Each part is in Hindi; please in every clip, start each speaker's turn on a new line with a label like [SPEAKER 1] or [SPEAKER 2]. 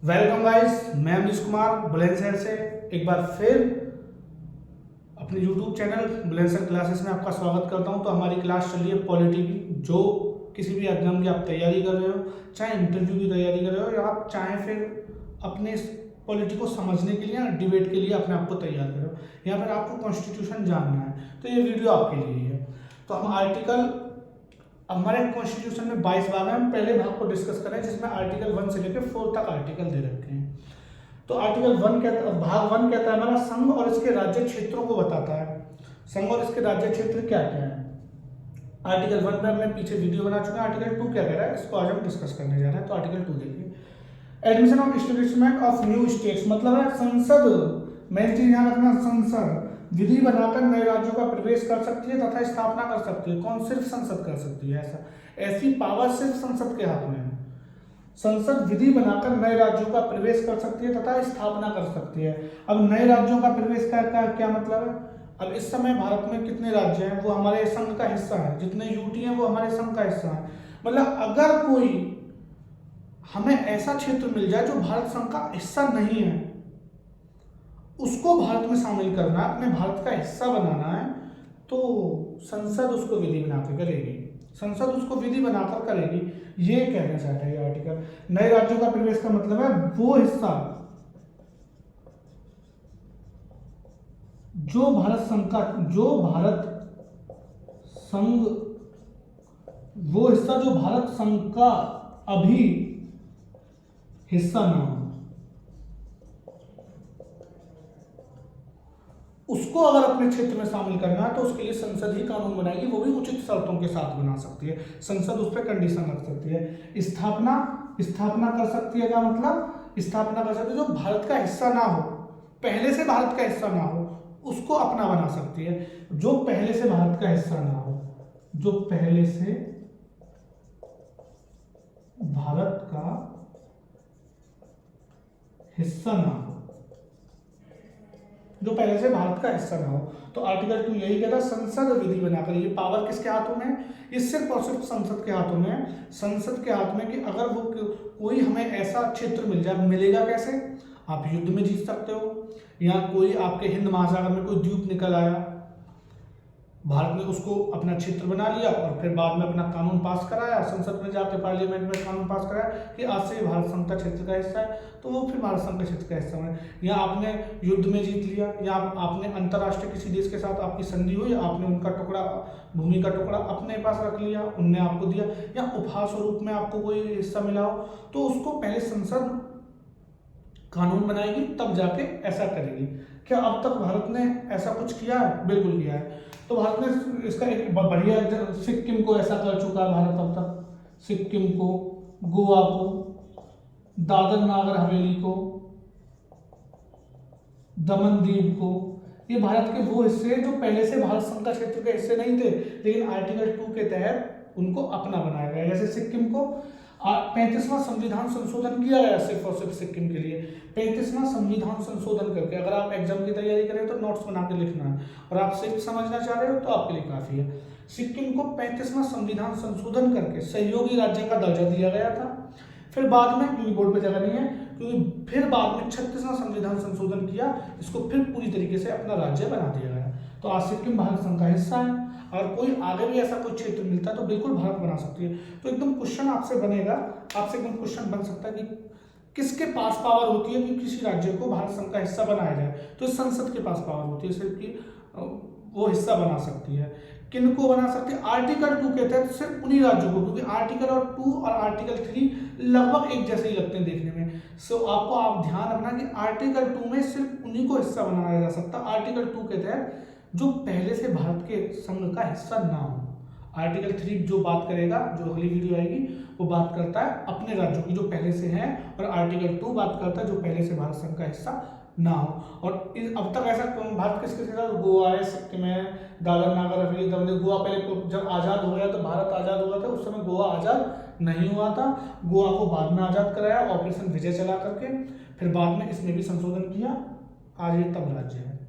[SPEAKER 1] वेलकम गाइस, मैं अमरीश कुमार बुलंदशहर से एक बार फिर अपने YouTube चैनल बुलंदशहर क्लासेस में आपका स्वागत करता हूं। तो हमारी क्लास चल रही है पॉलिटी की। जो किसी भी एग्जाम की आप तैयारी कर रहे हो, चाहे इंटरव्यू की तैयारी कर रहे हो या आप चाहे फिर अपने पॉलिटी को समझने के लिए या डिबेट के लिए अपने आप को तैयार कर रहे हो, या फिर आपको कॉन्स्टिट्यूशन जानना है, तो ये वीडियो आपके लिए ही है। तो हम आर्टिकल हमारे कॉन्स्टिट्यूशन में 22 भाग हैं। हम पहले भाग को डिस्कस करें जिसमें आर्टिकल 1 से लेकर 4 तक आर्टिकल दे रखे हैं। तो आर्टिकल 1 कहता है, भाग 1 कहता है हमारा संघ और इसके राज्य क्षेत्रों को बताता है। संघ और इसके राज्य क्षेत्र क्या क्या है। आर्टिकल 1 में हमने पीछे वीडियो बना चुका है। आर्टिकल 2 क्या कह रहा है, इसको आज हम डिस्कस करने जा रहे हैं। तो आर्टिकल 2 देखिए, admission of establishment of new states, मतलब है संसद, मेन चीज ध्यान रखना, संसद विधि बनाकर नए राज्यों का प्रवेश कर सकती है तथा स्थापना कर सकती है। कौन? सिर्फ संसद कर सकती है। ऐसी पावर सिर्फ संसद के हाथ में है। संसद विधि बनाकर नए राज्यों का प्रवेश कर सकती है तथा स्थापना कर सकती है। अब नए राज्यों का प्रवेश का क्या मतलब है? अब इस समय भारत में कितने राज्य हैं? वो हमारे संघ का हिस्सा है। जितने यूटी हैं वो हमारे संघ का हिस्सा है। मतलब अगर कोई हमें ऐसा क्षेत्र मिल जाए जो भारत संघ का हिस्सा नहीं है, उसको भारत में शामिल करना है, अपने भारत का हिस्सा बनाना है, तो संसद उसको विधि बनाकर करेगी। संसद उसको विधि बनाकर करेगी, ये कहना चाहता है ये आर्टिकल। नए राज्यों का प्रवेश का मतलब है वो हिस्सा जो भारत संघ का, वो हिस्सा जो भारत संघ का अभी हिस्सा ना हो, उसको अगर अपने क्षेत्र में शामिल करना है तो उसके लिए संसद ही कानून बनाएगी। वो भी उचित शर्तों के साथ बना सकती है। संसद उस पर कंडीशन रख सकती है। स्थापना कर सकती है। क्या मतलब? स्थापना कर सकती है जो भारत का हिस्सा ना हो, पहले से भारत का हिस्सा ना हो, उसको अपना बना सकती है। जो पहले से भारत का हिस्सा ना हो, जो पहले से भारत का हिस्सा ना हो, जो पहले से भारत का हिस्सा ना हो। तो आर्टिकल 2 यही कहता है, संसद विधि बनाकर। ये पावर किसके हाथों में? ये सिर्फ और सिर्फ संसद के हाथों में है। संसद के हाथ में कि अगर वो कोई हमें ऐसा क्षेत्र मिल जाए, मिलेगा कैसे? आप युद्ध में जीत सकते हो, या कोई आपके हिंद महासागर में कोई द्वीप निकल आया, भारत ने उसको अपना क्षेत्र बना लिया और फिर बाद में अपना कानून पास कराया, संसद में जाके पार्लियामेंट में कानून पास कराया कि आज से भारत संघ का क्षेत्र का हिस्सा है, तो वो फिर भारत संघ के क्षेत्र का हिस्सा है। या आपने युद्ध में जीत लिया, या आपने अंतर्राष्ट्रीय किसी देश के साथ आपकी संधि हुई, आपने उनका टुकड़ा, भूमि का टुकड़ा अपने पास रख लिया, उनने आपको दिया, या उपहार स्वरूप में आपको कोई हिस्सा मिला हो, तो उसको पहले संसद कानून बनाएगी, तब जाके ऐसा करेगी। क्या अब तक भारत ने ऐसा कुछ किया है? बिल्कुल किया है। तो भारत ने इसका एक बढ़िया, सिक्किम को ऐसा कर चुका है भारत अब तक। सिक्किम को, गोवा को, दादर नागर हवेली को, दमन दीव को, ये भारत के वो हिस्से जो पहले से भारत संघ का क्षेत्र के हिस्से नहीं थे, लेकिन आर्टिकल 2 के तहत उनको अपना बनाया गया। जैसे सिक्किम को 35वां संविधान संशोधन किया गया सिर्फ और सिर्फ सिक्किम के लिए। 35वां संविधान संशोधन करके, अगर आप एग्जाम की तैयारी करें तो नोट्स बना के लिखना है, और आप सिर्फ समझना चाह रहे हो तो आपके लिए काफी है। सिक्किम को 35वां संविधान संशोधन करके सहयोगी राज्य का दर्जा दिया गया था। फिर बाद में, क्योंकि बोर्ड पे जगह नहीं है, क्योंकि फिर बाद में 36वां संविधान संशोधन किया, इसको फिर पूरी तरीके से अपना राज्य बना दिया गया। तो आज सिक्किम भारत संघ का हिस्सा है। और कोई आगे भी ऐसा कोई क्षेत्र मिलता है तो बिल्कुल भारत बना सकती है। तो एकदम क्वेश्चन आपसे बनेगा, आपसे एकदम क्वेश्चन बन सकता है कि किसके पास पावर होती है कि किसी राज्य को भारत संघ का हिस्सा बनाया जाए? तो संसद के पास पावर होती है सिर्फ कि वो हिस्सा बना सकती है। किनको बना सकती है? आर्टिकल 2 के तहत सिर्फ उन्हीं राज्यों को, क्योंकि आर्टिकल 2 और आर्टिकल 3 लगभग एक जैसे ही लगते हैं देखने में। सो आप ध्यान रखना कि आर्टिकल 2 में सिर्फ उन्हीं को हिस्सा बनाया जा सकता है, आर्टिकल 2 के तहत, जो पहले से भारत के संघ का हिस्सा ना हो। आर्टिकल 3 जो बात करेगा, जो अगली वीडियो आएगी, वो बात करता है अपने राज्यों की जो पहले से हैं, और आर्टिकल 2 बात करता है जो पहले से भारत संघ का हिस्सा ना हो। और अब तक ऐसा भारत किसके साथ? गोवा है, सिक्किम है, दादर नागर हवेली, दमन। गोवा पहले जब आज़ाद हो गया तो भारत आज़ाद हुआ था, उस समय गोवा आज़ाद नहीं हुआ था। गोवा को बाद में आज़ाद कराया ऑपरेशन विजय चला करके, फिर बाद में इसमें भी संशोधन किया, आज ये तब राज्य है।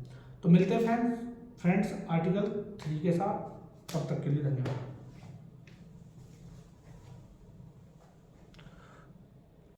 [SPEAKER 1] तो मिलते हैं फ्रेंड्स आर्टिकल 3 के साथ। तब तक के लिए धन्यवाद।